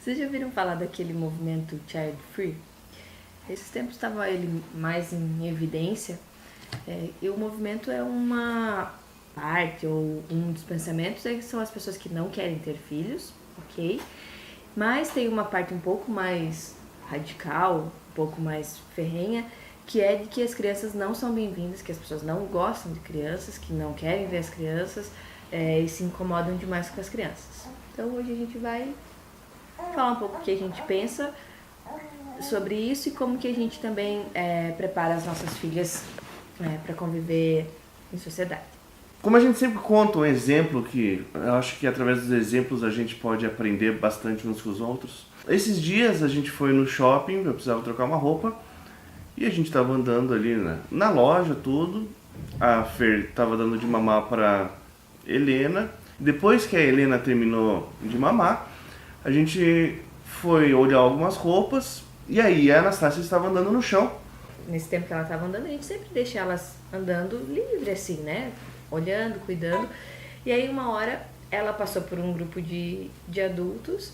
Vocês já ouviram falar daquele movimento Child Free? Esses tempos estava ele mais em evidência. E o movimento é uma parte ou um dos pensamentos que são as pessoas que não querem ter filhos, ok? Mas tem uma parte um pouco mais radical, um pouco mais ferrenha, que é de que as crianças não são bem-vindas, que as pessoas não gostam de crianças, que não querem ver as crianças e se incomodam demais com as crianças. Então hoje a gente vai falar um pouco o que a gente pensa sobre isso e como que a gente também prepara as nossas filhas para conviver em sociedade. Como a gente sempre conta um exemplo, que eu acho que através dos exemplos a gente pode aprender bastante uns com os outros. Esses dias a gente foi no shopping, eu precisava trocar uma roupa, e a gente estava andando ali na loja, tudo. A Fer estava dando de mamar para Helena. Depois que a Helena terminou de mamar, a gente foi olhar algumas roupas, e aí a Anastácia estava andando no chão. Nesse tempo que ela estava andando, a gente sempre deixa elas andando livre assim, né? Olhando, cuidando. E aí uma hora ela passou por um grupo de adultos,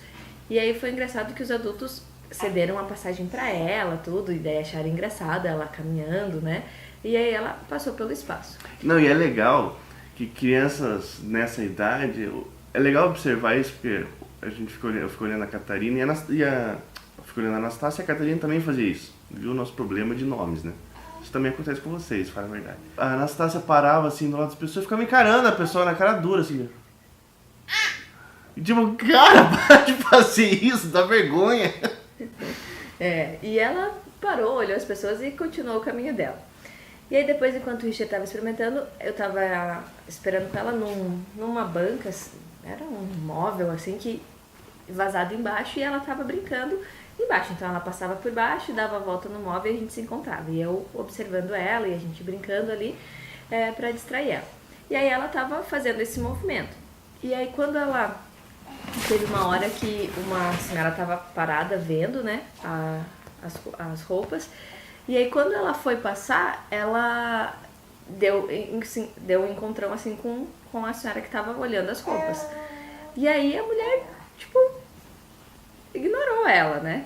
e aí foi engraçado que os adultos cederam a passagem para ela, tudo, e daí acharam engraçado ela caminhando, né? E aí ela passou pelo espaço. Não, e é legal que crianças nessa idade, é legal observar isso, porque eu fico olhando a Catarina eu fico olhando a Anastácia, e a Catarina também fazia isso. Viu o nosso problema de nomes, né? Isso também acontece com vocês, fala a verdade. A Anastácia parava assim do lado das pessoas e ficava encarando a pessoa na cara dura, assim. E tipo, cara, para de fazer isso, dá vergonha. E ela parou, olhou as pessoas e continuou o caminho dela. E aí depois, enquanto o Richard estava experimentando, eu estava esperando com ela numa banca, era um móvel assim, que vazado embaixo, e ela estava brincando embaixo. Então ela passava por baixo, dava a volta no móvel e a gente se encontrava. E eu observando ela e a gente brincando ali para distrair ela. E aí ela estava fazendo esse movimento. E aí quando ela teve uma hora que uma senhora estava parada vendo, né, as roupas. E aí quando ela foi passar, ela deu um encontrão assim com a senhora que estava olhando as roupas. E aí a mulher, tipo, ignorou ela, né?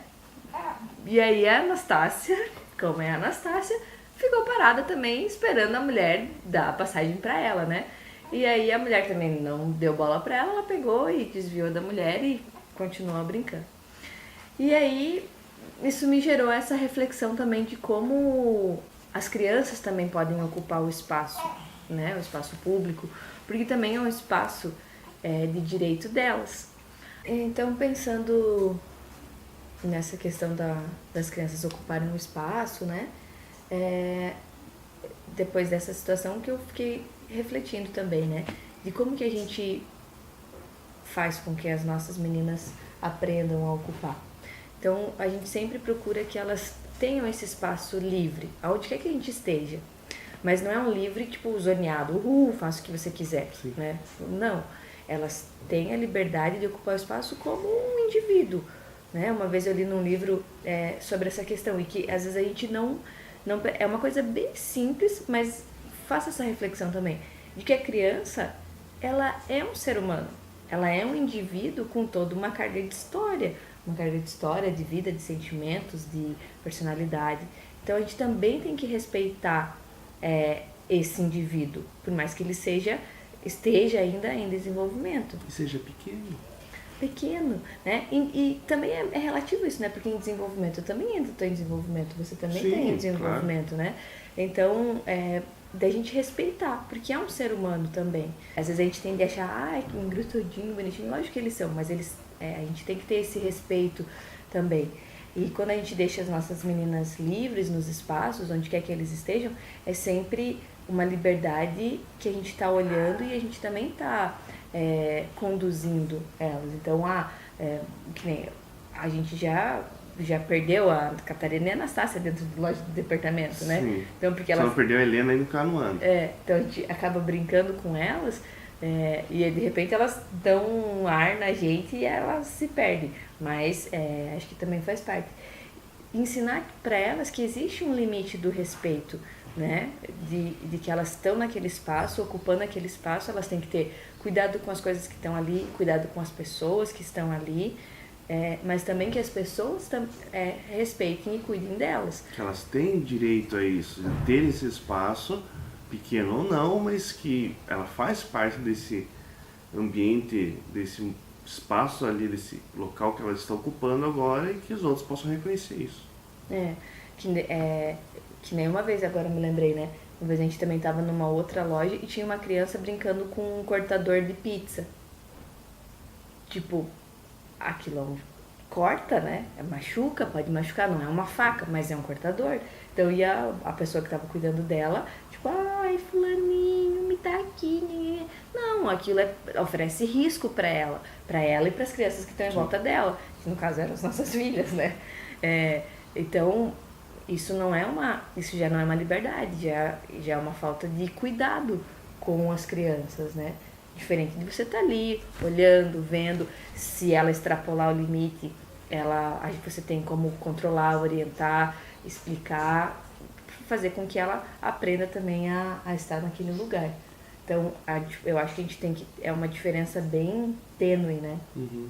E aí a Anastácia, como é a Anastácia, ficou parada também esperando a mulher dar a passagem pra ela, né? E aí a mulher também não deu bola pra ela, ela pegou e desviou da mulher e continuou brincando. E aí isso me gerou essa reflexão também de como as crianças também podem ocupar o espaço, né? O espaço público, porque também é um espaço de direito delas. Então, pensando nessa questão das crianças ocuparem o espaço, né? Depois dessa situação que eu fiquei refletindo também, né? De como que a gente faz com que as nossas meninas aprendam a ocupar. Então, a gente sempre procura que elas tenham esse espaço livre, aonde quer que a gente esteja. Mas não é um livre, tipo, zoneado, faça o que você quiser, né? Não. Elas têm a liberdade de ocupar o espaço como um indivíduo, né? Uma vez eu li num livro sobre essa questão, e que às vezes a gente não... É uma coisa bem simples, mas faça essa reflexão também, de que a criança, ela é um ser humano, ela é um indivíduo com toda uma carga de história, de vida, de sentimentos, de personalidade. Então a gente também tem que respeitar esse indivíduo, por mais que ele esteja ainda em desenvolvimento. E seja pequeno, né? E também é relativo isso, né? Porque em desenvolvimento, eu também ainda estou em desenvolvimento, você também está em desenvolvimento, claro. Né? Então, da gente respeitar, porque é um ser humano também. Às vezes a gente tende a achar, que engrutudinho, bonitinho, lógico que eles são, mas a gente tem que ter esse respeito também. E quando a gente deixa as nossas meninas livres nos espaços, onde quer que eles estejam, é sempre uma liberdade que a gente está olhando e a gente também está conduzindo elas. Então, que nem a gente já perdeu a Catarina e a Anastácia dentro de loja de departamento, né? Sim. Então, porque elas... Só não perdeu a Helena e no canoando. Então a gente acaba brincando com elas e de repente elas dão um ar na gente e elas se perdem. Mas acho que também faz parte. Ensinar para elas que existe um limite do respeito, né? De que elas estão naquele espaço, ocupando aquele espaço, elas têm que ter cuidado com as coisas que estão ali, cuidado com as pessoas que estão ali, mas também que as pessoas respeitem e cuidem delas. Que elas têm direito a isso, de ter esse espaço, pequeno ou não, mas que ela faz parte desse ambiente, desse espaço ali, desse local que elas estão ocupando agora e que os outros possam reconhecer isso. Que nem uma vez, agora eu me lembrei, né? Uma vez a gente também estava numa outra loja e tinha uma criança brincando com um cortador de pizza. Tipo, aquilo corta, né? Machuca, pode machucar, não é uma faca, mas é um cortador. Então, e a pessoa que estava cuidando dela, tipo, ai, fulaninho, me dá aqui. Não, aquilo oferece risco para ela e para as crianças que estão em volta dela, que no caso eram as nossas filhas, né? Então, isso já não é uma liberdade, já é uma falta de cuidado com as crianças, né? Diferente de você estar ali, olhando, vendo, se ela extrapolar o limite, você tem como controlar, orientar, explicar, fazer com que ela aprenda também a estar naquele lugar. Então, eu acho que a gente é uma diferença bem tênue, né? Uhum.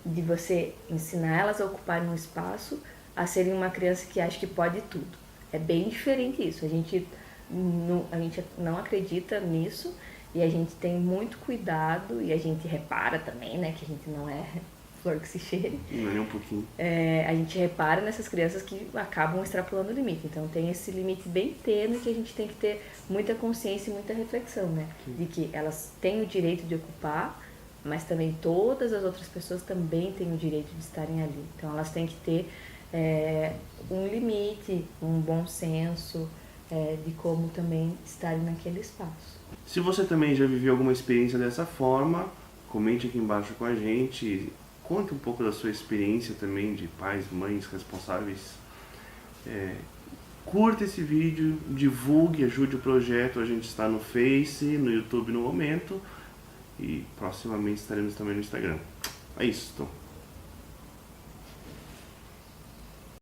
De você ensinar elas a ocuparem um espaço, a serem uma criança que acha que pode tudo. É bem diferente isso. A gente não acredita nisso e a gente tem muito cuidado e a gente repara também, né, que a gente não é flor que se cheire. Não é nem um pouquinho. A gente repara nessas crianças que acabam extrapolando o limite. Então tem esse limite bem tênue que a gente tem que ter muita consciência e muita reflexão, né? Sim. De que elas têm o direito de ocupar, mas também todas as outras pessoas também têm o direito de estarem ali. Então elas têm que ter um limite, um bom senso de como também estarem naquele espaço. Se você também já viveu alguma experiência dessa forma, comente aqui embaixo com a gente, conte um pouco da sua experiência também de pais, mães responsáveis. Curta esse vídeo, divulgue, ajude o projeto. A gente está no Face, no YouTube no momento e proximamente estaremos também no Instagram. É isso, então.